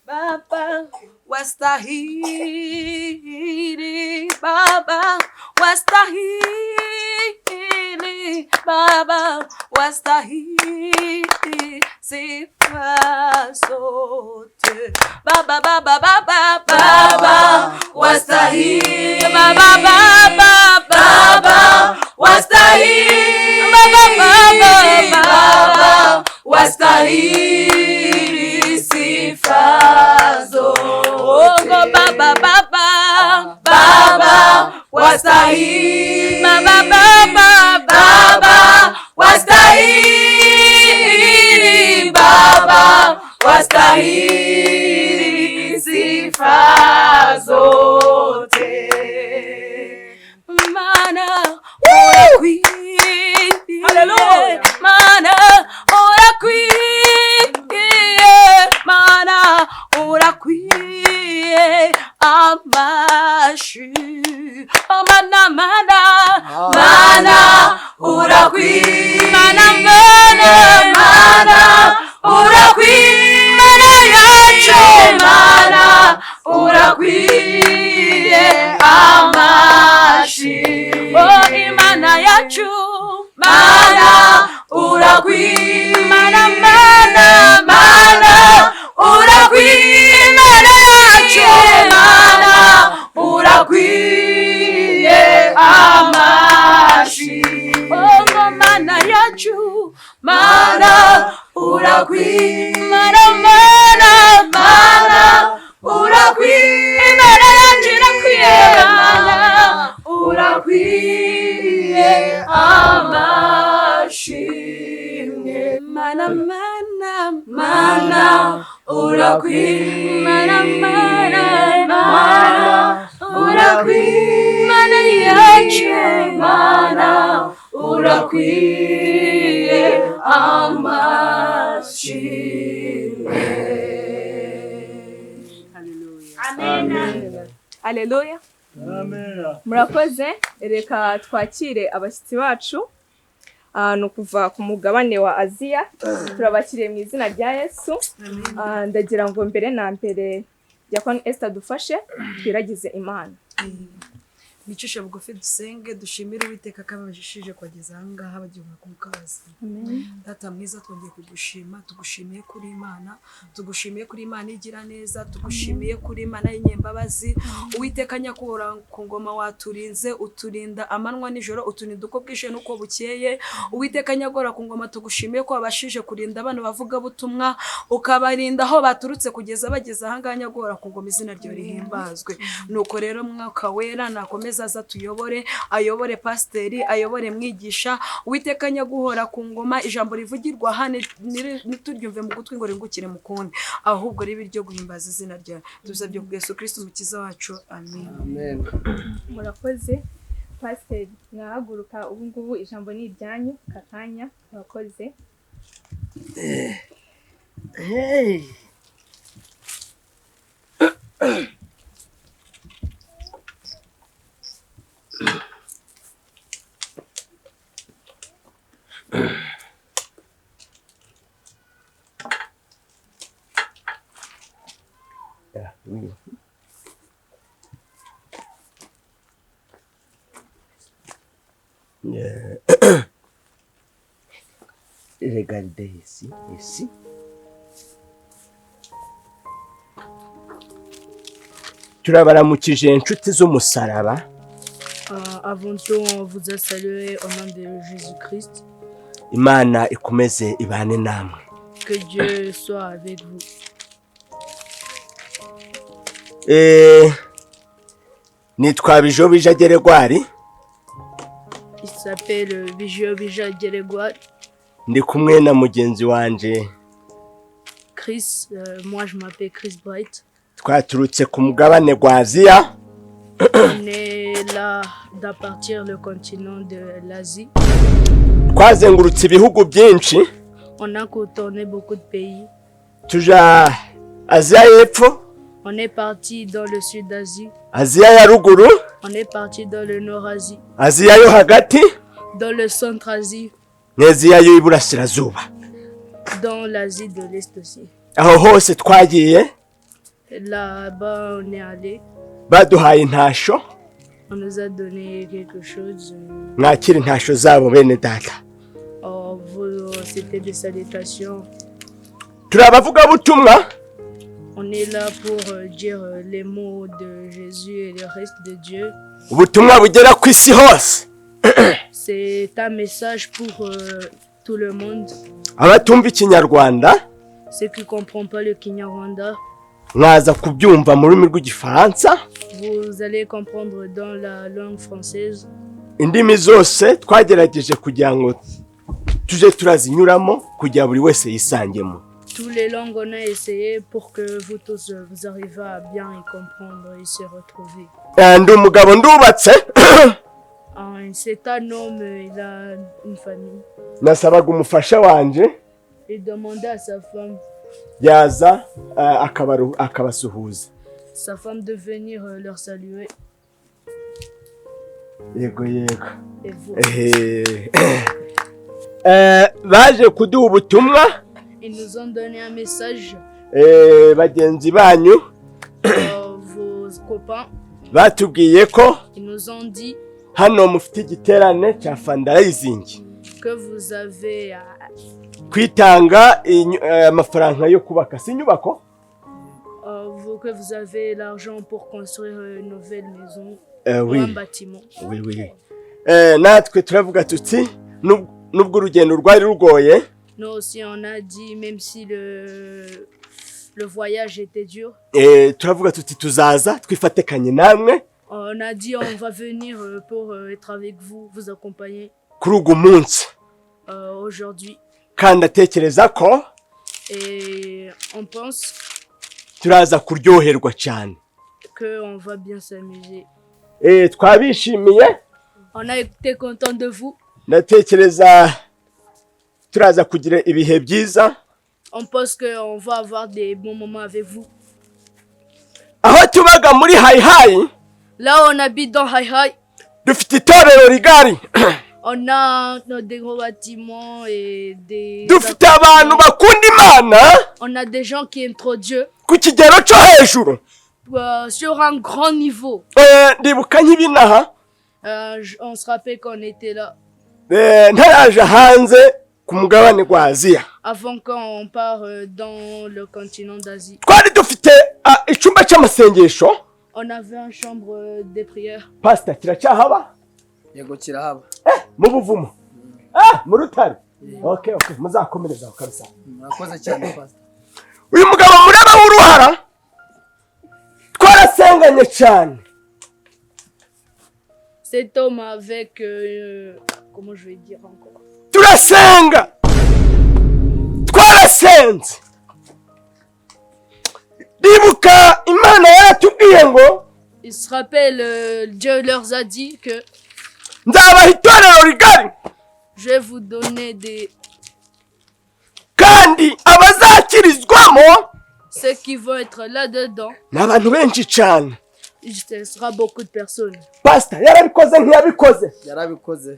Baba wastahili, Baba wastahili, Baba wastahili sifa zote. Baba Baba Baba Baba wastahili, Baba Baba Baba wastahili, Baba Baba Baba wastahili sifa zote. Baba Baba Baba wastahili, Baba Baba Baba wastahili, Baba wastahili sifa zote. Mana urakwiye, haleluya, mana urakwiye, mana urakwiye amashi, mana mana mana urakwiye, mana mana mana urakwiye, mana yacu mana urakwiye amashi. Oh imana yacu mana urakwiye, mana mana mana urakwiye, mana yacu mana urakwiye amashi. Oh mana yacu mana urakwiye, mana mana mana urakwiye, mana yacu urakwiye, mana urakwiye amashimwe. Mana mana mana urakwiye, mana mana mana urakwiye, mana yacu mana urakwiye amashimwe. Amen. Haleluya. Amen. Murakoze, reka twakire abashyitsi bacu no kuva ku mugabane wa Aziya. Turabakiriye mu izina rya Yesu. Ndagira ngo mbere na mbere Diakoni Esther dufashe twiragize Imana. Nicishe bugufi dusenge, dushimire Uwiteka kabajishije kugeza ahangaha bagiye kukaza. Amen. Data mwiza twongeye kugushima, tugushimiye kuri Imana, tugushimiye kuri Imana igira neza, tugushimiye kuri Imana y'inyembabazi. Uwiteka nyakubahwa ku ngoma waturinze, uturinda amanwa nijoro, uturinda uko bwije nuko bukeye. Uwiteka nyagora ku ngoma tugushimiye ko wabashije kurinda abantu bavuga butumwa, ukabarinda aho baturutse kugeza bageze ahangaha. Nyagora ku ngoma izina ryo rihimbazwe. Nuko rero mwuka wera nakomeza aza tuyobore, ayobore pasiteri, ayobore mwigisha. Uwiteka nyaguhora ku ngoma, ijambo rivugirwa hano nituryumve mu gutwi ngo ringukire mu kundi, ahubwo ribe iryo guhimbaza izina ryawe. Tuzabye ku Yesu Kristo umukiza wacu. Amen. Amen. Murakoze. Pasiteri mwahaguruka, ubu ngubu ijambo ni iryanyu kakanya. Murakoze. Hey. Yeah, oui. Regardez ici, ici. Turabaramukije inshuti z'umusaraba. Avant tout, on vous a salué au nom de Jésus-Christ. Imana ikomeze ibane namwe. Que Dieu soit avec vous. Nitwa Bijobija Geregwari. Il s'appelle Bijobija Geregwari. Ndi kumwe na mugenzi wanje Chris, moi je m'appelle Chris Bright. Twaturutse ku mugabane gwa Aziya. On est là d'à partir le continent de l'Asie. Twazengurutse ibihugu byinshi. On a contourné beaucoup de pays. Tuja Aziya y'Epfo. On est parti dans le sud d'Asie. Aziya ya ruguru. On est parti dans le nord Asie. Aziya yo hagati. Dans le centre Asie. N'Aziya yo iburasirazuba. Dans l'Asie de l'Est aussi. Aho hose twagiye. Là-bas, on est allé. baduhaye intasho. On nous a donné quelque chose. Mwakire intasho zabo bene data. C'était des salutations. Turi abavugabutumwa. On est là pour dire les mots de Jésus et le reste de Dieu. Ubutumwa bugera ku isi hose. C'est un message pour tout le monde. Abatumva ikinyarwanda Ceux qui ne comprennent pas le Kinyarwanda, mwaza kubyumva mu rurimi rw'igifaransa. vous allez comprendre dans la langue française. Indimi zose twagerageje kugira ngo tuje turazinyuramo kugira buri wese yisangemo. Toutes les langues on a essayé pour que vous tous vous arrivez à bien y comprendre et se retrouver. Ndi umugabo ndubatse. C'est un homme, il a une famille. Nasabaga umufasha wanje Il demandait à sa femme yaza akabasuhuza. de venir leur saluer. Yego. Et vous. Baje kuduha ubutumwa. Ils nous ont donné un message. Bagenzi banyu Vos copains, batubwiye ko ils nous ont dit hano mufite igiterane cya fundraising. que vous avez Kwitanga amafaranga yo kubaka si nyubako. que vous avez l'argent pour construire une nouvelle maison ou Oui. un bâtiment. Oui. Natwe turavuga tuti nubwo urugendo rwari rugoye. Nous aussi, on a dit, même si le voyage était dur, turavuga tuti tuzaza twifatekanye namwe on a dit on va venir pour être avec vous, vous accompagner kuri ugu munsi. aujourd'hui. Kandi atekereza ko Et on pense turaza kuryoherwa cyane. qu'on va bien s'amuser. Twabishimiye. On a été content de vous. Natekereza turaza kugira ibihe byiza. On pense qu'on va avoir des bons moments avec vous. Aho tubaga muri hayi Là, on habite dans Hai Hai. dufite itorero rigari. On a des gros bâtiments et des... Dufite abantu bakunda Imana On a des gens qui aiment trop Dieu ku kigero cyo hejuru. sur un grand niveau. Ndibuka nk'ibinaha On se rappelle qu'on était là ntaraje hanze ku mugabane gwa Aziya. avant qu'on part dans le continent d'Asie. Twari dufite icyumba cy'amasengesho. On avait une chambre de prière. Pastor kiracyahaba Yego kirahaba. mu buvumo. Mu Rutare. Okay, muzakomereza kabisa. Murakoze cyane pastor. Uyu mugabo mureba w'uruhara twarasenganye cyane. Cet homme avec... comment je vais dire encore? Turasenga. Twarasenze. Ndibuka Imana yaratubwiye ngo Il se rappelle, Dieu leur a dit que nzabaha itorero rigari. je vais vous donner des... Kandi abazakirizwamo Ceux qui vont être là-dedans, n'abantu benshi cyane. ce sera beaucoup de personnes. Pastor yarabikoze ntiyabikoze. Yarabikoze.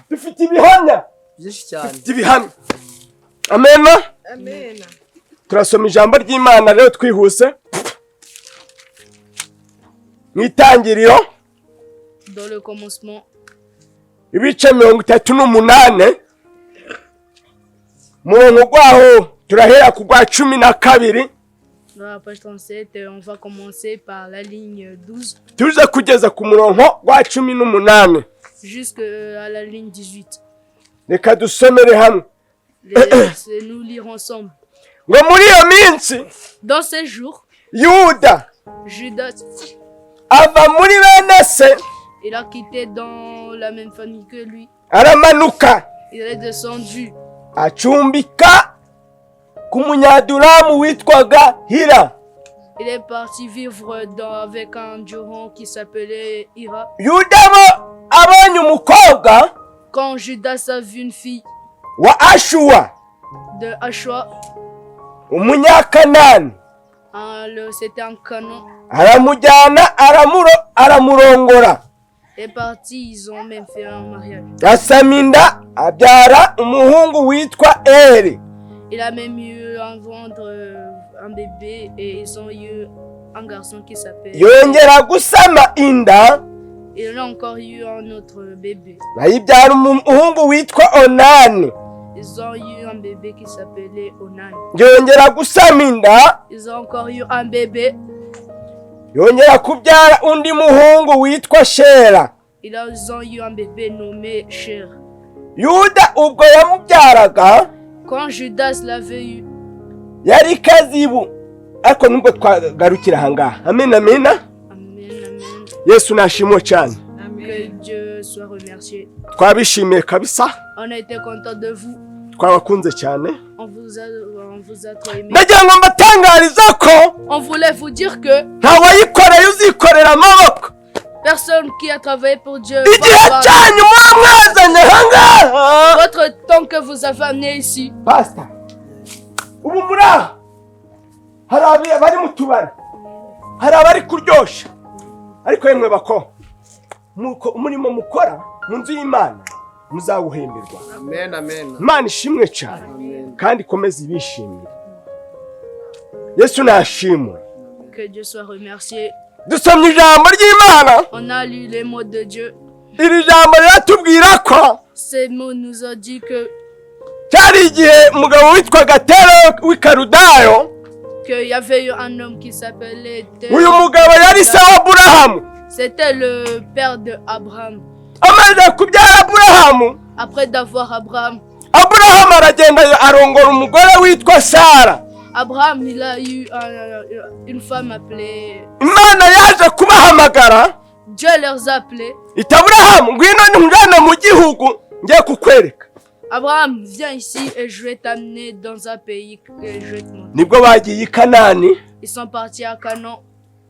Dufite ibihamya. Byinshi cyane. Dufite ibihamya. Amen. Amen. Turasoma ijambo ry'Imana rero twihuse. Mwitangiriro Dans le commencement, ibice 38 murongo gwaho turahera ku gwa 12 dans la page 37, on va commencer par la ligne 12 tuza kugeza ku murongo gwa 18 jusqu'à la ligne 18. reka dusomere hamwe. Nous lirons ensemble. Ngo muri iyo minsi Dans ces jours, Yuda Judas, ava muri bene se il a quitté dans la même famille que lui. aramanuka Il est descendu. acumbika ku munyaduramu witwaga Hira. Il est parti vivre avec un Duran qui s'appelait Hira. Yuda abonye umukobwa Quand Judas a vu une fille wa Ashua de Ashua, umunyakanani, c'était un canon, aramujyana aramurongora. est parti, ils ont même fait un mariage. Asaminda abyara umuhungu witwa Eri. Il a même eu un ventre un bébé et ils ont eu un garçon qui s'appelle... yongera gusama inda Il a encore eu un autre bébé. bayibyara umuhungu witwa Onani. Ils ont eu un bébé qui s'appelait Onan. yongera gusama inda Ils ont encore eu un bébé. yongera kubyara undi muhungu witwa Shera. Ils ont eu un bébé nommé Cher. Yuda ubwo yamubyaraga Quand Judas l'avait eu, yari Kazibu, ariko nubwo twagarukira ahangaha. Amina amina. Amen, amen. Yesu nashimwe cyane. Que Dieu soit remercié. Twabishimiye kabisa, On a été content de vous. twabakunze cyane. On vous a trop aimé. Ndagira ngo mbatangariza ko On voulait vous dire que ntawayikoreye uzikorera amaboko. personne qui a travaillé pour Dieu, Igihe cyanyu muba mwazanye ahangaha. votre temps que vous avez amené ici, Pastor, ubu muri aha hari abari mu tubari, hari abari kuryosha, ariko yemwe bako umurimo mukora mu nzu y'Imana muzawuhemberwa. Amen, amen. Imana ishimwe cyane Amen. kandi ikomeze ibishimire. Yesu nashimwe. que Dieu soit remercié. Dusomye ijambo ry'Imana, On a lu les mots de Dieu. iri jambo riratubwira ko Ces mots nous ont dit que cyari igihe umugabo witwaga Tera w'Ikarudayo. qu'il y avait eu un homme qui s'appelait Uyu mugabo yari se wa Aburahamu. C'était le père de Abraham. Amaze kubyara Aburahamu, Après d'avoir Abraham, Aburahamu aragenda arongora umugore witwa Sara. Abraham il a eu une femme appelée... Imana yaje kubahamagara Dieu les a appelés. iti Aburahamu ngwino njyana mu gihugu ngiye kukwereka. Abraham, viens ici et je vais t'amener dans un pays que je vais te montrer. Nibwo bagiye i Kanani. Ils sont partis à Canaan.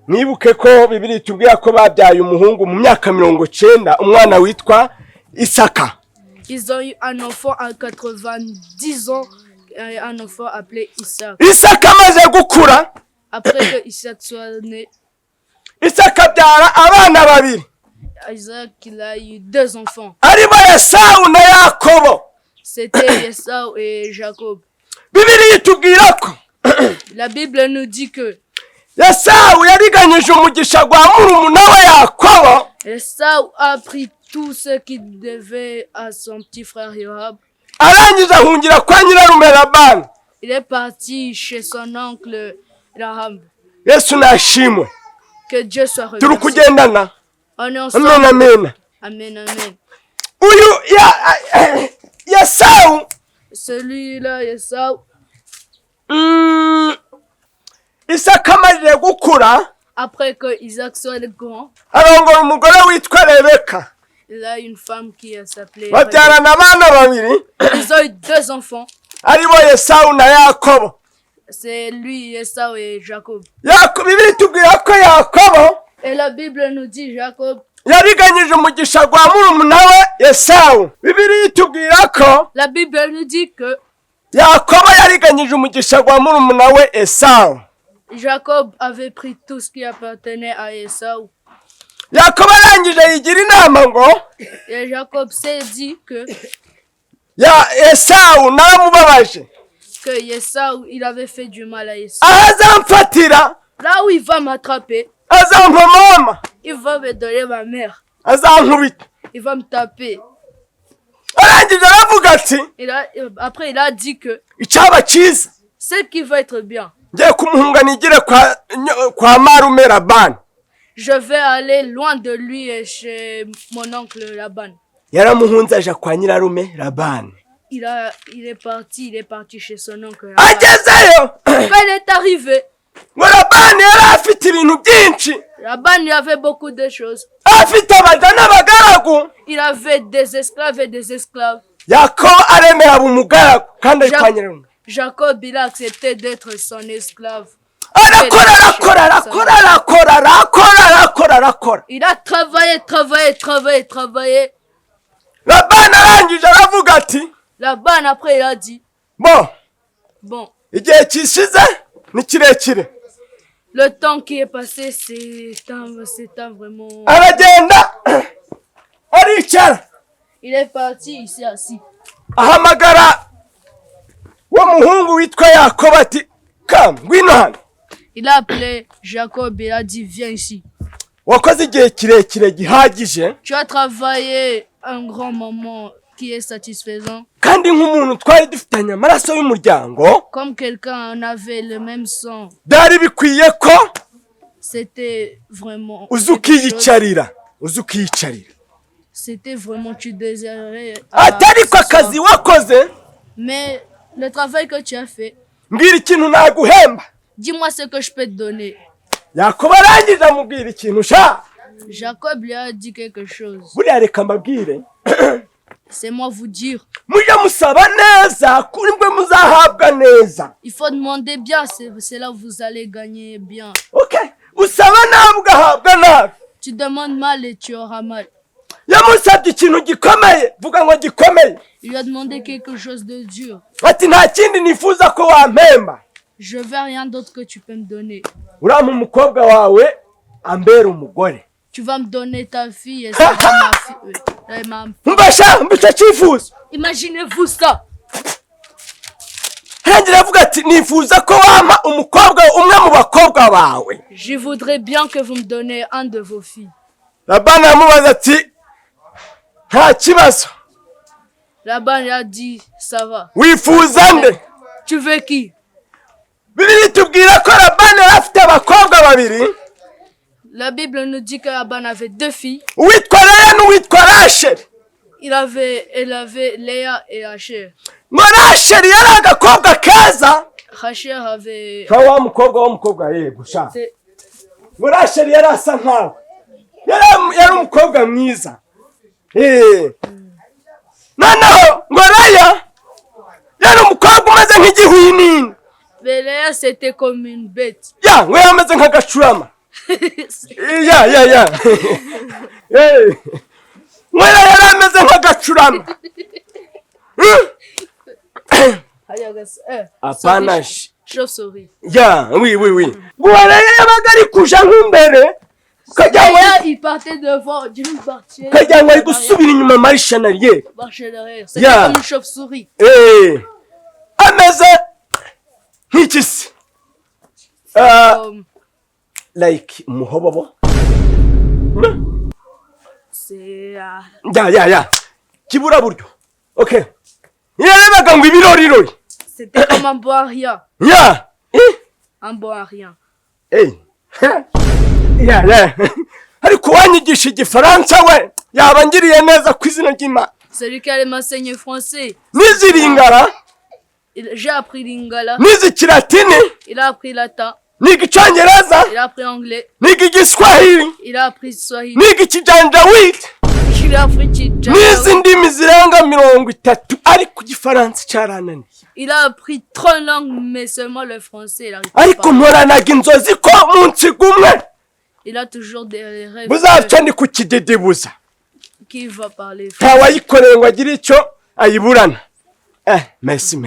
Mwibuke ko Bibiliya itubwira ko babyaye umuhungu mu myaka 90, umwana witwa Isaka. Ils ont eu un enfant à 90 ans, un enfant appelé Isaac. Isaka amaze gukura, Après que Isaac soit né, Isaka abyara abana babiri, Isaac il a eu 2 enfants. aribo Esawu na Yakobo. C'était Esau et Jacob. Bibiliya itubwira ko La Bible nous dit que Esawu yariganyije umugisha gwa murumuna we Yakobo. Esau a pris tout ce qu'il devait à son petit frère Joab. Arangiza ahungira kwa nyirarume Labani. Il est parti chez son oncle Rahab. Yesu nashimwe. Que Dieu soit Turi remercié. kugendana. On est ensemble. Amen amen. Amen, amen. Uyu Esawu Celui-là, Esau, Isaka amaze gukura, après que Isaac soit grand, arongora umugore witwa Rebeka. il a une femme qui s'appelait... Babyarana abana babiri, Ils ont eu 2 enfants. aribo Esawu na Yakobo. C'est lui, Esau et Jacob. Bibiliya itubwira ko Yakobo Et la Bible nous dit Jacob. yariganyije umugisha gwa murumuna we Esawu. Bibiliya itubwira ko La Bible nous dit que Yakobo yariganyije umugisha gwa murumuna we Esawu. Jacob avait pris tout ce qui appartenait à Esau. Yakobo arangije yigira inama ngo Et Jacob s'est dit que Esawu naramubabaje, Esau, il avait fait du mal à Esau. aho azamfatira Là où il va m'attraper, azampa mama, il va me donner ma mère. azankubita. Il va me taper. Arangije aravuga ati Après, il a dit que icyaba cyiza ce qui va être bien, ngiye kumuhunga nigire kwa marume Labani. je vais aller loin de lui et chez mon oncle Laban. Yaramuhunze aja kwa nyirarume Labani. Il est parti chez son oncle Laban. Agezeyo Quand il est arrivé, ngo Labani yari afite ibintu byinshi, Laban il avait beaucoup de choses. afite abaja n'abagaragu. Il avait des esclaves et des esclaves. Yakobo aremera aba umugaragu kandi ari kwa nyirarume. Jacob, il a accepté d'être son esclave. arakora. Il a travaillé. Labani arangije aravuga ati Laban, après, il a dit, bon, igihe kishize ni kirekire. le temps qui est passé, c'est un vraiment... Aragenda aricara, Il est parti, il s'est assis. ahamagara wa muhungu witwa Yakobo ati Come, ngwino hano. Il a appelé Jacob et a dit viens ici. Wakoze igihe kirekire gihagije. Tu as travaillé un grand moment qui est satisfaisant. Kandi nk'umuntu twari dufitanye amaraso y'umuryango. Comme quelqu'un en avait le même sang. Dari bikwiye ko C'était vraiment... uzukiyicarira. C'était vraiment, tu désirais... Atari ko akazi wakoze. Mais le travail que tu as fait, Mbwira ikintu naguhemba. dis-moi ce que je peux te donner. Yakobo arangije amubwira ikintu sha. Jacob lui a dit quelque chose. Buriya reka mbabwire. C'est moi vous dire. Mujye musaba neza kuri mwe muzahabwa neza. Il faut demander bien, c'est là où vous allez gagner bien. Okay, usaba nabi ugahabwa nabi. Tu demandes mal et tu auras mal. Yamusabye ikintu gikomeye, vuga ngo gikomeye. Il lui a demandé quelque chose de dur. Ati nta kindi nifuza ko wampemba. Je veux rien d'autre que tu peux me donner. Urampa umukobwa wawe ambera umugore. Tu vas me donner ta fille et ça ma fille. Mbasha mbica cyifuzo. Imaginez-vous ça. Hangira avuga ati nifuza ko wampa umukobwa umwe mu bakobwa bawe. Je voudrais bien que vous me donnez un de vos filles. Labani amubaza ati nta kibazo. Laban a dit ça va. Wifuza nde? Tu veux qui? Bibiliya itubwira ko Labani afite abakobwa babiri. La Bible nous dit que Laban avait deux filles. Uwitwa Leya n'uwitwa Rachel. Elle avait Léa et Rachel. Ngo Rachel yari agakobwa keza. Rachel avait... Ka wa mukobwa w'umukobwa yego sha. Ngo Rachel yari asa nkawe. Yari umukobwa mwiza. Noneho ngo Leya yari umukobwa umeze nk'igihwinini. Mais Léa c'était comme une bête. Ya, ngo yameze nk'agacurama. Ya. Mwera yari ameze nk'agacurama. Apana. Chauve-souris. Ya, oui. Bwara yabaga ari kuja nk'imbere. Léa, il partait devant d'une partie. Kagira ngo ari gusubira inyuma marisha nariye. Marcher derrière. C'était comme une chauve-souris. Ameze nk'ikisi. Like umuhobobo. C'est... Ya. Kibura buryo. Okay. Yarebaga ngo ibirorirori. C'était comme un bon à rien. Ya. Un bon à rien. Ya. Ariko wanyigisha igifaransa we yaba ngiriye neza ku izina ry'Imana. Celui qui allait m'enseigner français. Nizilingara. J'ai appris lingala. Nizikilatini. Il a appris latin. N'igicyongereza. Il a appris anglais. N'igiswahili. Il a appris swahili. N'ikijanjawiti. Il a appris tchidjana. N'izi ndimi zirenga 30 ariko igifaransa cyarananiye. Il a appris 3 langues mais seulement le français il arrive pas. Ariko mporanaga inzozi ko munsi gumwe. Il a toujours des rêves. Buzaca ndi kukididibuza. Qui va parler français. Ntawayikoreye ngo agire icyo ayiburana. Merci.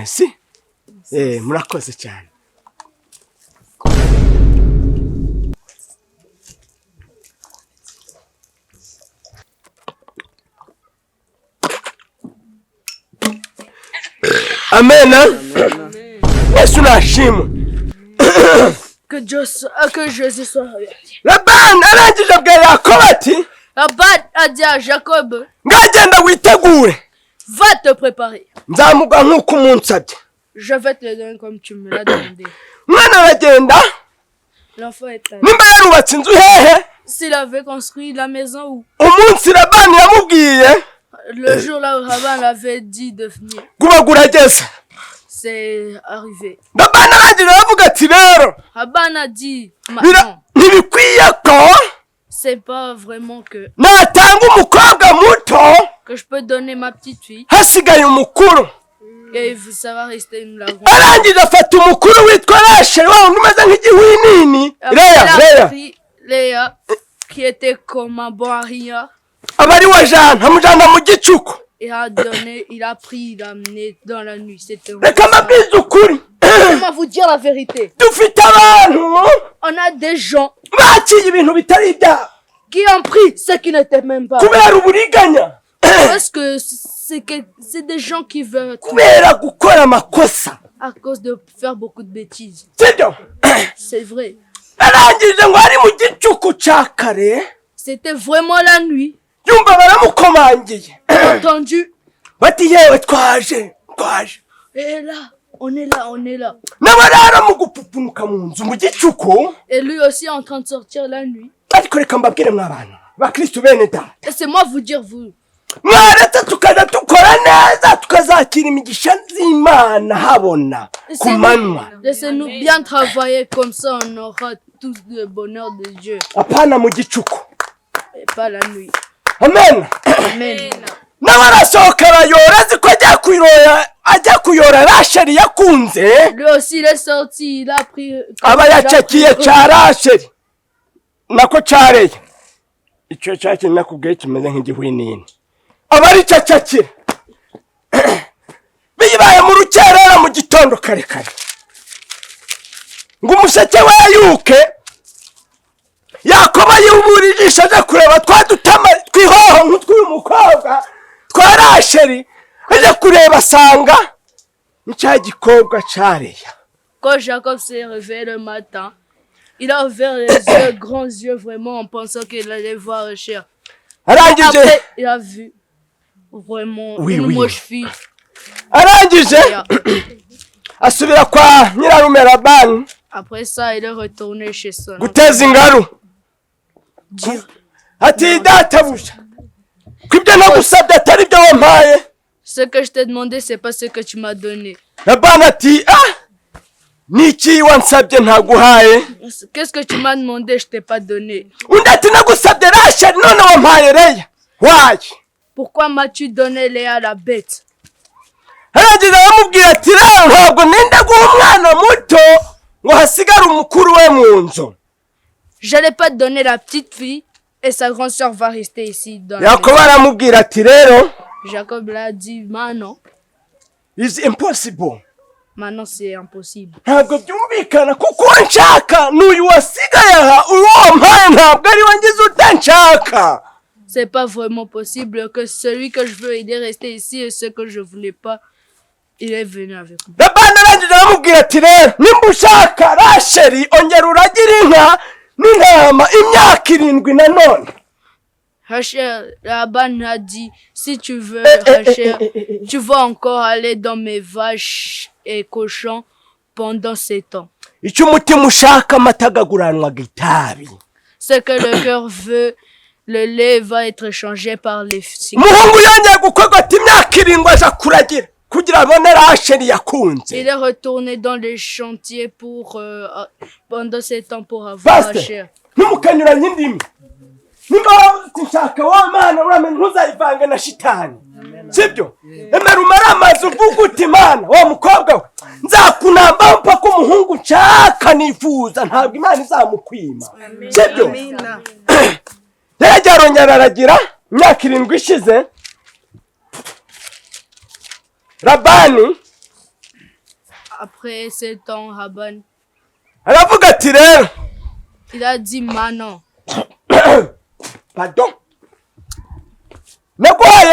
Murakoze cyane. Amen. Yesu nashimwe. Que Jésus soit avec. Labani arangije abwira Yakobo ati Laban a dit à Jacob, ngagenda witegure. va te préparer. Nzamuga nk'uko umunsabye. Je vais te le donner comme tu me l'as demandé. Mwana aragenda. L'enfant est allé. Nimba yarubatse inzu hehe? S'il avait construit la maison où Umunsi Labani yamubwiye. le jour là où Laban avait dit de venir, Guba gurageze. c'est arrivé. Labani arangije aravuga ati rero. Laban a dit, maintenant, Ntibikwiye ko c'est pas vraiment que natanga umukobwa muto je peux donner ma petite fille hasigaye umukuru. et ça va rester une grande. Arangije afata umukuru witwa Rachel wa umeze nk'igihwinini. Léa qui était comme un bon à rien. Abari wajana amujana mu gicuku. Il a donné, il a pris, il a amené dans la nuit. C'était Reka mbabwize ukuri. Comment vous dire la vérité? Dufite abantu On a des gens bakiye ibintu bitari ibya qui ont pris ce qui n'était même pas. kubera uburiganya. Parce que c'est des gens qui veulent Kubera gukora amakosa. à cause de faire beaucoup de bêtises. sibyo C'est vrai. arangije ngo ari mu gicuku cya kare C'était vraiment la nuit. yumva baramukomangiye J'ai entendu. bati yewe twaje Et là, on est là. nawe rero mu gupupumuka mu nzu mu gicuku Et lui aussi est en train de sortir la nuit. ariko reka mbabwire mw'abantu bakristo bene data Et c'est moi vous dire vous. mwaretse tukaza dukora neza tukazakira imigisha z'Imana habona ku manywa Laissez-nous bien travailler, comme ça on aura tous le bonheur de Dieu. apana mu gicuku Et pas la nuit. amen Amen. nawe arasohoka arayora azi ko ajya kuyora rasheri yakunze Lui aussi il est sorti, il a pris. aba yacakiye cya rasheri nako careye icyo cyaki nakubwiye kimeze nk'igihwinini aba ari cacakira bibaye mu rukerera mu gitondo kare ngo umuseke we yuke yakoba yubura ijisho aje kureba twadutama twihoho nk'utw'uyu mukobwa twa rasheri aje kureba asanga ni cya gikobwa careya. Quand Jacob s'est réveillé le matin, il a ouvert les yeux, grands yeux vraiment, en pensant qu'il allait voir Rachel. arangije Après, il a vu vraiment une moche fille. arangije asubira kwa nyirarume Labani Après ça, il est retourné chez son oncle. guteza ingaru ati databuja ko ibyo nagusabye atari byo wampaye. Ce que je t'ai demandé, c'est pas ce que tu m'as donné. Labani ati niki wansabye ntaguhaye. Qu'est-ce que tu m'as demandé, je t'ai pas donné. Undi ati nagusabye rasheri none wampaye Leya. Why? Pourquoi m'as-tu donné Léa la bête? arangije aramubwira ati rero ntabwo nenda guha umwana muto ngo hasigare umukuru we mu nzu. J'allais pas te donner la petite fille et sa grande sœur va rester ici dans la Yakobo maison. aramubwira ati rero Jacob l'a dit, maintenant is impossible. c'est impossible. Ntabwo byumvikana kuko nshaka n'uyu wasigaye aha uwo mpaye ntabwo ari we ngize utanshaka. C'est pas vraiment possible que celui que je veux, il est resté ici et ce que je voulais pas, il est venu avec moi. Labani arangije aramubwira ati rero nimba ushaka rasheri ongera uragire inka n'intama imyaka 7 nanone. Rachel, Laban a dit, si tu veux, Rachel, tu vas encore aller dans mes vaches et cochons pendant 7 ans. Icyo umutima ushaka amata agaguranwaga itabi. Ce que le cœur veut, le lait va être échangé par les cigares. Umuhungu yongeye gukogota imyaka 7 aza kuragira kugira abone rasheri yakunze. Il est retourné dans les chantiers pour pendant 7 ans pour avoir Rachel. Ntimukanyuranye indimi. Nimba nshaka wowe Mana uramenye ntuzayivange na shitani. Sibyo? Emera umare amazi uvuga uti Mana wa mukobwa we nzakunamba mpaka umuhungu nshaka nifuza ntabwo Imana izamukwima. Sibyo? Yagiye arongera aragira imyaka 7 ishize Labani Après 7 ans, Laban, aravuga ati rero il a dit maintenant. pardon naguhaye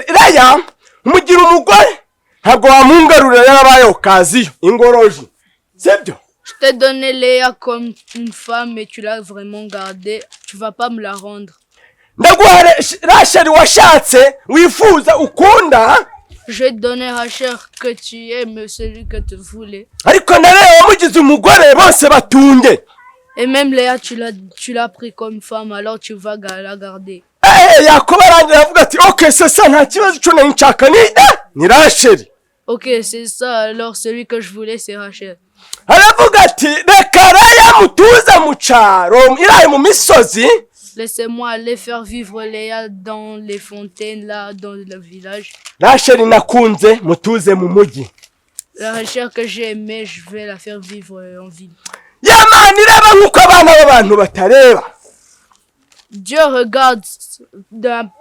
Leya umugira umugore ntabwo wamungarurira yarabaye okaziyo ingoroji sibyo. Je t'ai donné Léa comme une femme et tu l'as vraiment gardée. Tu vas pas me la rendre. Ndaguha rasheri washatse wifuza ukunda. Je vais te donner Rachel que tu aimes, celui que tu voulais. Ariko na Leya wamugize umugore bose batunge. Et même Léa, tu l'as pris comme femme, alors tu vas la garder. Yakobo arangira avuga ati okay sasa nta kibazo cyo nshaka ni rasheri. Ok, c'est ça, alors celui que je voulais c'est Rachel. Aravuga ati reka Leya mutuze mu cyaro iraye mu misozi. Laissez-moi aller faire vivre Léa dans les fontaines, là, dans le village. Rasheri nakunze mutuze mu mujyi. La Rachel que j'ai aimée, je vais la faire vivre en ville. Yamani ireba nk'uko abana b'abantu batareba. Dieu regarde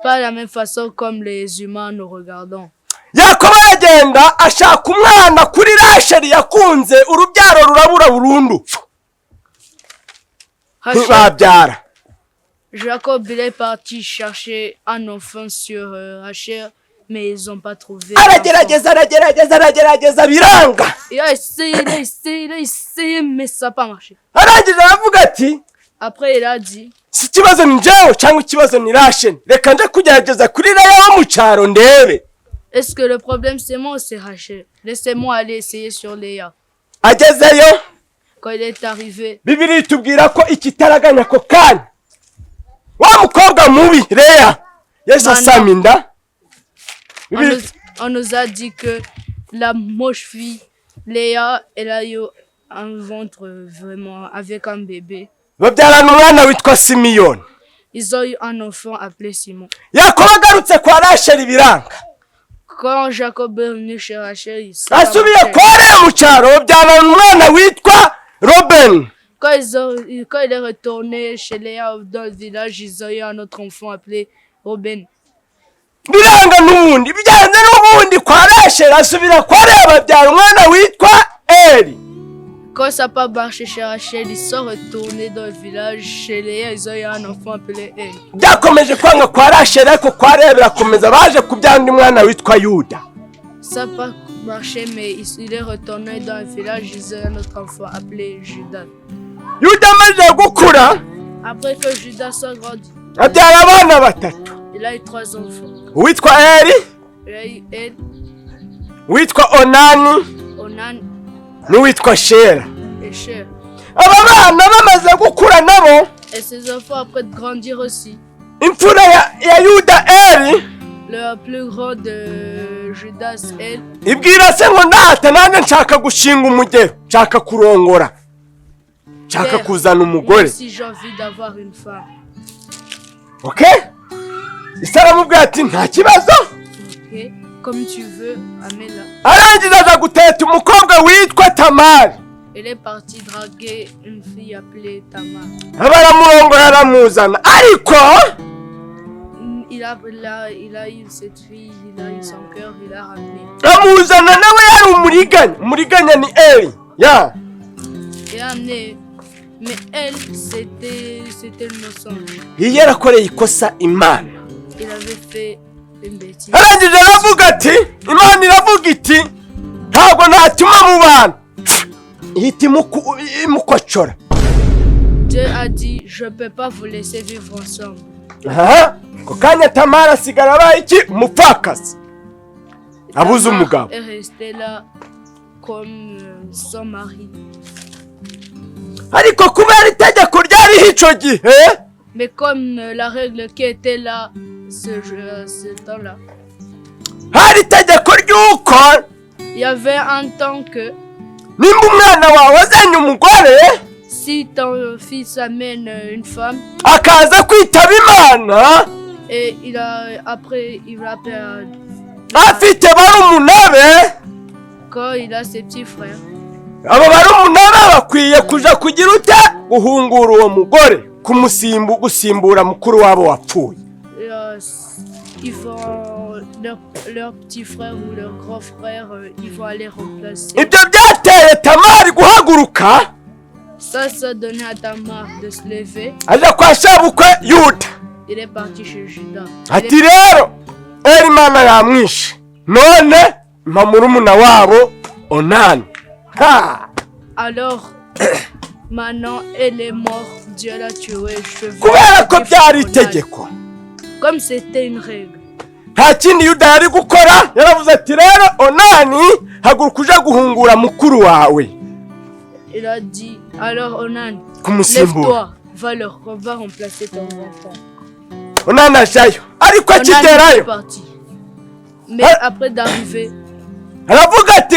pas la même façon comme les humains nous regardons. Yakobo aragenda ashaka umwana kuri rasheri yakunze urubyaro rurabura burundu. Babyara. Jacob il est parti chercher un enfant sur Rachel mais ils n'ont pas trouvé. aragerageza biranga. Il a essayé, mais ça n'a pas marché. Arangije aravuga ati Après, il a dit, si ikibazo ni njyewe cyangwa ikibazo ni Rachel, reka nje kugerageza kuri Leya wo mu cyaro ndebe. est-ce que le problème c'est moi ou c'est Rachel? Laissez-moi aller essayer sur Léa. Agezeyo Quand il est arrivé, Bibiliya itubwira ko ikitaraganya ko kanya wa mukobwa mubi Leya Yesu asama inda. on nous a dit que la moche fille, Léa, elle a eu un ventre vraiment avec un bébé. babyarana umwana witwa Simiyoni. Ils ont eu un enfant appelé Simon. Yakobo agarutse kwa Rachel biranga. Quand Jacob est venu chez Rachel, il s'est Asubiye arrêté. kwa Leya mu cyaro babyarana umwana witwa Robin. Quand il est retourné chez Léa dans le village, ils ont eu un autre enfant appelé Robin. Biranga n'ubundi bijyanye n'ubundi kwa Rachel asubira kwa Leya babyara umwana witwa Eli. Quand ça n'a pas marché chez Rachel, ils sont retournés dans le village chez Léa, ils ont eu un enfant appelé Eli. Byakomeje kwanga kwa Rachel ariko kwa Leya birakomeza baje kubyara undi mwana witwa Yuda. Ça n'a pas marché, mais il est retourné dans le village, ils ont eu un autre enfant appelé Judas. Yuda amaze gukura Après que Judas soit grandi, abyara abana batatu. il a eu 3 enfants. Uwitwa Eli, Il a eu El, uwitwa Onani, Onan n'uwitwa Shera. et Cher. Aba bana bamaze gukura nabo Et ses enfants, après de grandir aussi, imfura ya Yuda Eli le plus grand de Judas, El, ibwira se ngo ndata nanjye nshaka gushinga umugero, nshaka kurongora, nshaka kuzana moi umugore. aussi j'ai envie d'avoir une femme. Okay? Ise aramubwira ati nta kibazo. Ok, comme tu veux, amène-la. Arangiza aza guteta umukobwa witwa Tamari. Elle est partie draguer une fille appelée Tamar. Abaramurongora aramuzana ariko Il a eu cette fille, il a eu son cœur, il l'a ramené. amuzana nawe yari umuriganya ni Eli. Ya. Il a amené, mais elle, c'était le mensonge. Yarakoreye ikosa Imana. Il avait fait une bêtise. Arangije aravuga ati Imana iravuga iti ntabwo natuma mu bantu ihita imukocora. Dieu a dit, je ne peux pas vous laisser vivre ensemble. Aha, ko kanya Tamara asigara abaye iki umupfakazi abuze umugabo. Elle est restée là comme son mari. Ariko kubera itegeko ryariho ico gihe Mais comme la règle qui était là ce temps-là, hari itegeko ry'uko il y avait un temps que nimba umwana wawe azanye umugore si ton fils amène une femme akaza kwitaba Imana et il a afite barumuna be, quand il a ses petits frères, abo barumuna be bakwiye kuja kugira ute guhungura uwo mugore gusimbura mukuru wabo wapfuye. ils vont leur petit frère ou leur grand frère, ils vont aller remplacer. Ibyo byateye Tamari guhaguruka Ça donnait à Tamar de se lever. aja kwa sebukwe Yuda Il est parti chez Judas. ati rero Eli Imana yamwishe none mpa murumuna wabo Onani. Ha! Alors, maintenant, elle est morte. Dieu l'a tuée. Kubera ko byari itegeko, Comme c'était une règle. nta kindi Yuda yari gukora, yaravuze ati rero Onani haguruka uja guhungura mukuru wawe. Il a dit, alors Onan, Kumusimbura. lève-toi, va remplacer ton enfant. Onani ajayo ariko Onan est akigerayo parti. Mais après d'arriver, aravuga ati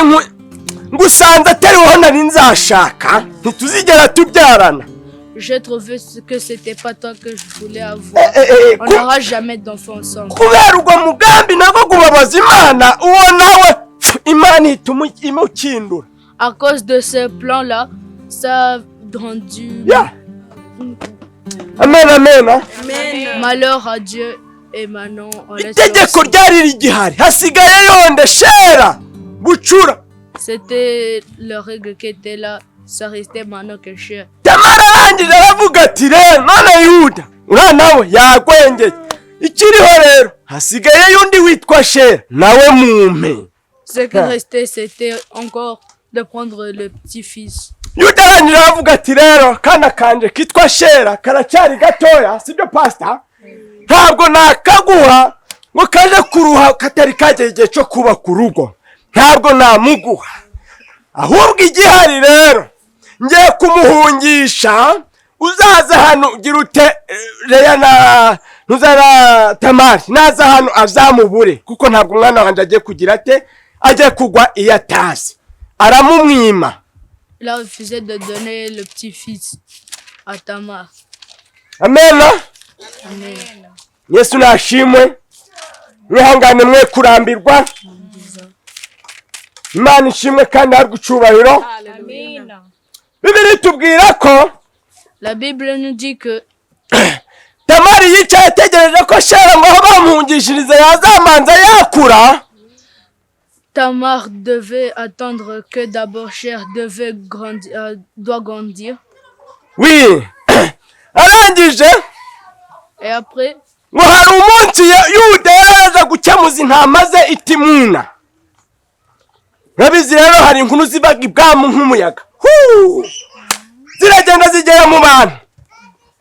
ngusanze atariho nari nzashaka ntituzigera tubyarana. j'ai trouvé que c'était pas toi que je voulais avoir. On n'aura jamais d'enfants ensemble. Kubera ubwo mugambi nabwo gubabaza Imana, uwo nawe Imana ituma imukindura. À cause de ce plan-là, ça a rendu Amen, amen. malheur à Dieu et maintenant on laisse. Itegeko ryari rigihari hasigaye yonde Shera bucura. C'était la règle qui était là, ça restait maintenant que cher. Tamara arangije aravuga ati rero none Yuda uriya nawe yagwengeye ikiriho rero hasigaye y'undi witwa Shera nawe mumpe. Ce qui restait, c'était encore de prendre le petit-fils. Yuda arangije aravuga ati rero kana kanje kitwa Shera karacyari gatoya sibyo pastor, ntabwo nakaguha ngo kaje kuruha katari kageye igihe cyo kubaka urugo, ntabwo namuguha, ahubwo igihari rero ngiye kumuhungisha, uzaza hano gira ute Leya na ntuzara Tamari naza hano azamubure, kuko ntabwo umwana wanje agiye kugira ate agiye kugwa iyo atazi, aramumwima. Il a refusé de donner le petit-fils à Tamar. Amen. Amen. Yesu nashimwe, mwihangane mwe kurambirwa, Imana ishimwe kandi harwe icubahiro. Amina. Bibiri tubwira ko La Bible nous dit que Tamari yicaye ategereje ko Shera ngo bamuhungishirize yazamanza yakura. Tamar devait attendre que d'abord Cher doit grandir. Oui. Arangije Et après, ngo hari umunsi Yuda yaraje gukemuza intama ze i Timuna. Nabizi rero hari inkuru zibaga ibwami nk'umuyaga. Ziragenda zigera mu bantu.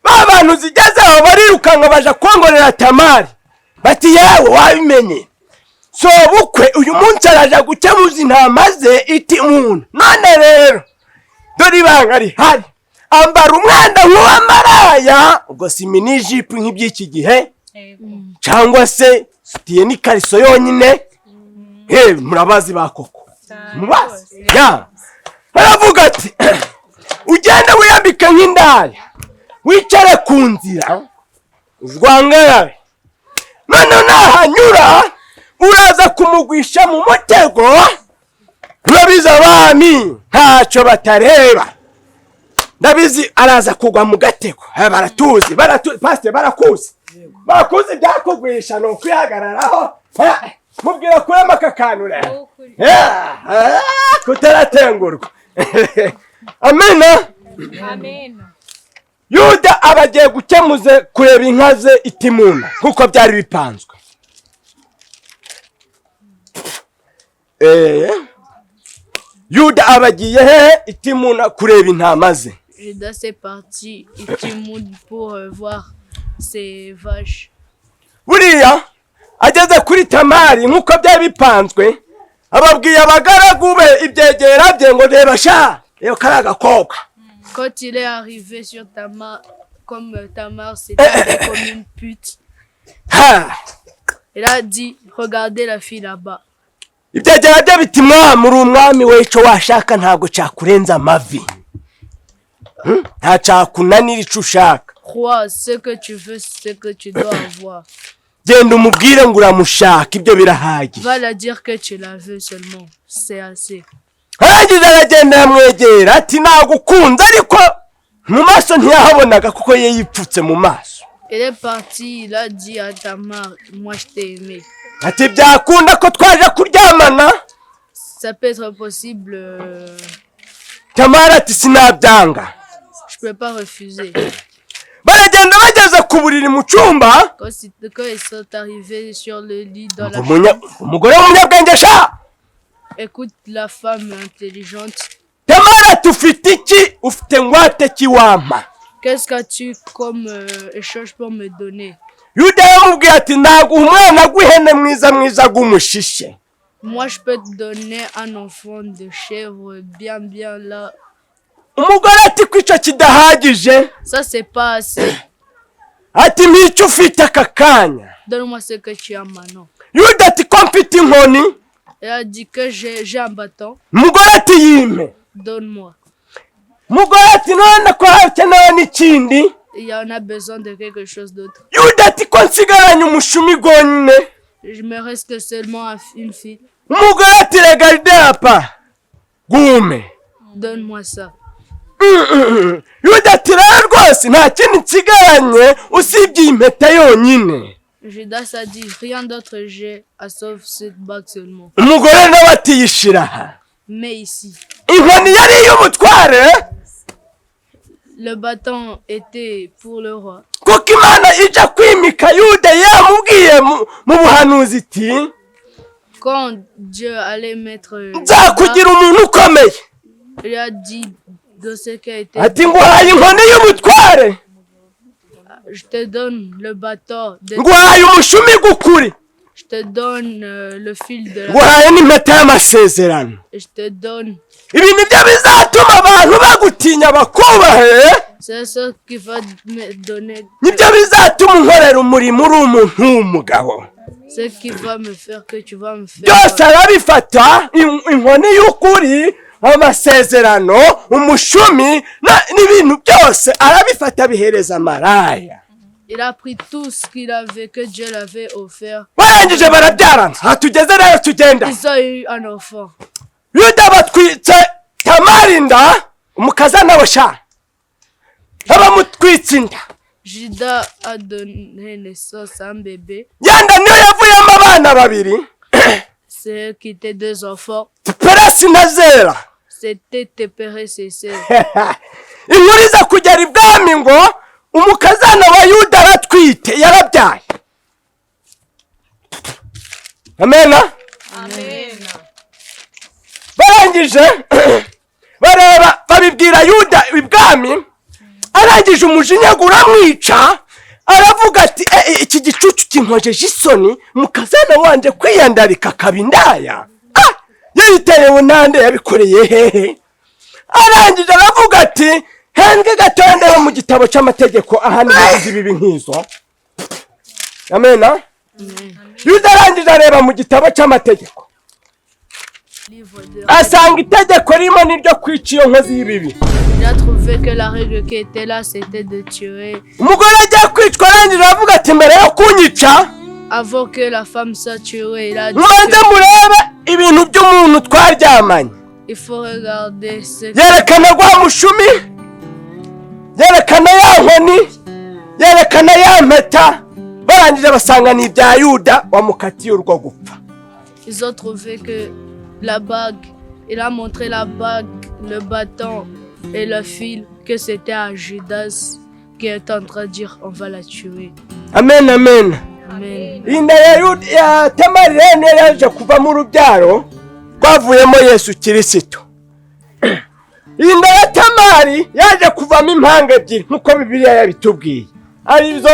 Ba bantu zigezeho barirukanka baje kwongorera Tamari. Bati yewe wabimenye. So bukwe uyu munsi araje gukemuza intama ze i Timuna. None rero dore ibanga rihari. Ambara umwenda nk'uwamaraya, ubwo simini jipu nk'iby'iki gihe, cyangwa se sutiye n'ikariso yonyine. Murabazi bakoko. Mubazi. Ya. Baravuga ati ugende wiyambika nk'indaya, wicare ku nzira, uzwangarabe. None nahanyura uraza kumugwisha mu mutego, urabizi abami ntacyo batareba. Ndabizi araza kugwa mu gatego. Baratuzi pastor, barakuzi byakugwisha no kwihagararaho. Mubwira kurema akakantu rero kutaratengurwa. Amen. Amen. Yuda abagiye gukemuze kureba inka ze i Timuna nkuko byari bipanzwe. Yuda abagiye hehe i Timuna kureba intama ze. Judas est parti à Timoun pour voir ses vaches. Buriya ageze kuri Tamari nkuko byari bipanzwe, ababwiye abagaragu be ibyegera bye ngo reba sha iyo karaga koka. Quand il est arrivé sur Tamar, comme Tamar s'était comme une pute, il a dit, regardez la fille là-bas. Ibyegera bye biti muri umwami weco washaka ntabwo cyakurenza amavi. Ntacakunanira ico ushaka. Crois ce que tu veux, ce que tu dois avoir. Genda umubwire ngo uramushaka, ibyo birahagije. Va la dire que tu la veux seulement, c'est assez. Arangije aragenda yamwegera ati nagukunze, ariko mu maso ntiyahabonaga kuko ye yipfutse mu maso. Il est parti, il a dit à Tamar, moi je t'ai aimé. Ati byakunda ko twaje kuryamana. Ça peut être possible. Tamara ati sinabyanga. Je peux pas refuser. Baragenda bageze ku buriri mu cyumba. Quand ils sont arrivés sur le lit dans la chambre, umugore w'umunyabwenge sha. écoute la femme intelligente. Tamara tufite iki ufite ngwate ki wampa? Qu'est-ce qu'as-tu comme échange pour me donner? Yuda yamubwiye ati ntaguha umwana gw'ihene mwiza g'umushishe. Moi je peux te donner un enfant de chèvre bien là. Umugore ati kwico kidahagije. Ça c'est pas assez. Ati micyo ufite aka kanya. Donne-moi ce que tu as maintenant. Yuda ati ko mfite inkoni. Elle a dit que j'ai un bâton. Umugore ati yime. Donne-moi. Umugore ati none ko hakenewe n'ikindi. Il y en a besoin de quelque chose d'autre. Yuda ati ko nsigaranye umushumi gonyine. Je me reste seulement une fille. Umugore ati regarde apa. Gume. Donne-moi ça. Yuda ati rero rwose nta kintu nsigaranye usibye impeta yonyine. Judas a dit rien d'autre j'ai à sauf cette bague seulement. Umugore nawe ati yishira. Mais ici. Inkoni yari y'ubutware le bâton était pour le roi. kuko imana ija kwimika yuda yamubwiye mu buhanuzi iti Quand Dieu allait mettre nzakugira umuntu ukomeye il a dit de ce qui a été ati nguhaye inkoni y'ubutware je te donne le bâton de nguhaye umushumi gukuri je te donne le fil de la nguhaye n'impeta y'amasezerano je te donne ibi nibyo bizatuma abantu bagutinya bakubahe c'est ce qui va me donner nibyo bizatuma unkorera umurimo uri umuntu w'umugabo ce qui va me faire que tu vas me faire byose arabifata inkoni y'ukuri amasezerano umushumi n'ibintu byose arabifata bihereza maraya il a pris tout ce qu'il avait que Dieu l'avait offert barangije barabyarana hatugeze rero tugenda ils ont eu un enfant yuda batwitse tamari inda umukazana we sha abamutwitse inda Judas a donné naissance à un bébé yanda niyo yavuyemo abana babiri c'est qui étaient deux enfants peresi na zera c'était tes pères et ses sœurs inkuru iza kugera ibwami ngo umukazana wa yuda aratwite yarabyaye amena barangije bareba babibwira yuda ibwami arangije umujinya uramwica aravuga ati iki gicucu kinkojeje isoni mukazana wanje kwiyandarika akaba indaya yayiterewe nande yabikoreye hehe arangije aravuga ati henwe gatondeho mu gitabo cy'amategeko ahanira ibi nk'izo amena yuda arangije areba mu gitabo cy'amategeko asanga itegeko ririmo n'iryo kwica iyo nkozi y'ibibi il a trouvé que la règle qui était là c'était de tuer umugore agiye kwicwa arangije aravuga ati mbere yo kunyica avant que la femme soit tuée il a dit mubanze murebe ibintu by'umuntu twaryamanye il faut regarder ce yerekana rwa mushumi yerekana ya nkoni yerekana ya mpeta barangije basanga ni ibya yuda wamukatiye urwo gupfa ils ont trouvé que la bague il a montré la bague le bâton et le fil que c'était à Judas qui est en train de dire on va la tuer amen amen amen inda ya tamari rero yaje kuva mu rubyaro rwavuyemo Yesu Kirisitu inda ya tamari yaje kuvamo impanga ebyiri nk'uko Bibiliya yabitubwiye arizo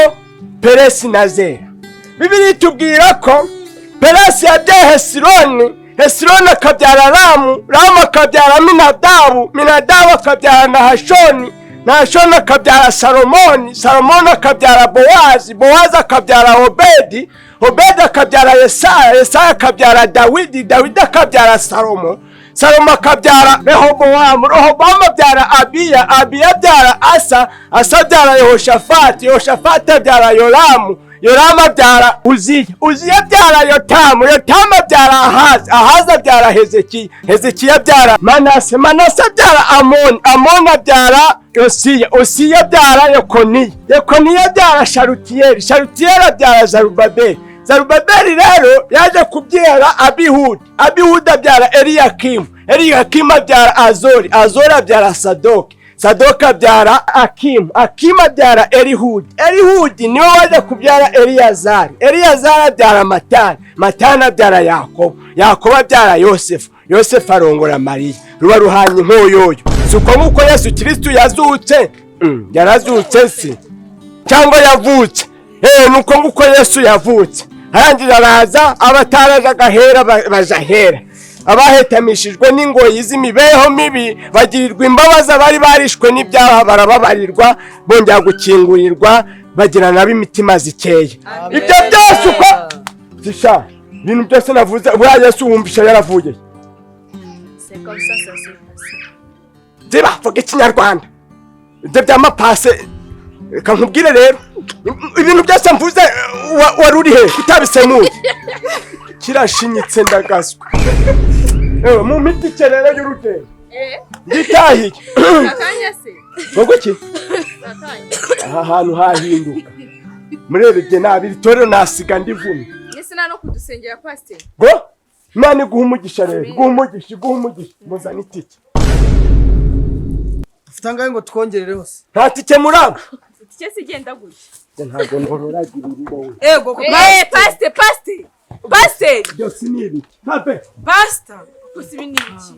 peresi na zera Bibiliya itubwira ko peresi yabyaye hesironi hesironi akabyara ramu ramu akabyara minadabu minadabu akabyara nahashoni nahashoni akabyara salomoni salomoni akabyara bowazi bowazi akabyara obedi obedi akabyara yesaya yesaya akabyara dawidi dawidi akabyara salomo salomo akabyara rehobowamu rehobowamu abyara abiya abiya abyara asa asa abyara yehoshafati yehoshafati abyara yoramu yoramu abyara uziya uziya abyara yotamu yotamu abyara ahazi ahazi abyara hezekiya hezekiya abyara manase manase abyara amoni amoni abyara yosiya osiya abyara yekoniya yekoniya abyara sharutiyeli sharutiyeli abyara zarubabeli zarubabeli rero yaje kubyara abihudi abihudi abyara eliyakimu eliyakimu abyara azori azori abyara sadoki sadoki abyara akimu akimu abyara elihudi elihudi niwe waje kubyara eliyazari eliyazari abyara matani matani abyara yakobo yakobo abyara yosefu yosefu arongora mariya ruba ruhanye nk'uyoyo si uko nk'uko Yesu Kirisitu yazutse yarazutse si cyangwa yavutse nuko nk'uko Yesu yavutse arangije araza abataraje agahera baja hera abahetamishijwe n'ingoyi z'imibereho mibi bagirirwa imbabazi abari barishwe n'ibyaha barababarirwa bongera gukingurirwa bagira nabo imitima zikeye ibyo byose uko zisha ibintu byose navuze bwa Yesu wumvisha yaravuye c'est comme ça ça s'est passé ziba vuga ikinyarwanda ibyo by'amapase reka nkubwire rero ibintu byose mvuze wari uri he utabisemuye kirashinyitse ndagaswe mu mitike rero y'urugendo ngitahiye akanya se wowe ki akanya aha hantu hahinduka murebye nabi itorero nasiga ndivumye nisina no kudusengera pastor ngo Imana iguha umugisha rero iguha umugisha muzana itike ufite angahe ngo twongerereho se? nta tike muranga itike sigenda gutya ntabwo ndororagira wowe ego pasiteri byose ni ibiki ntabe pastor gusa ibi ni ibiki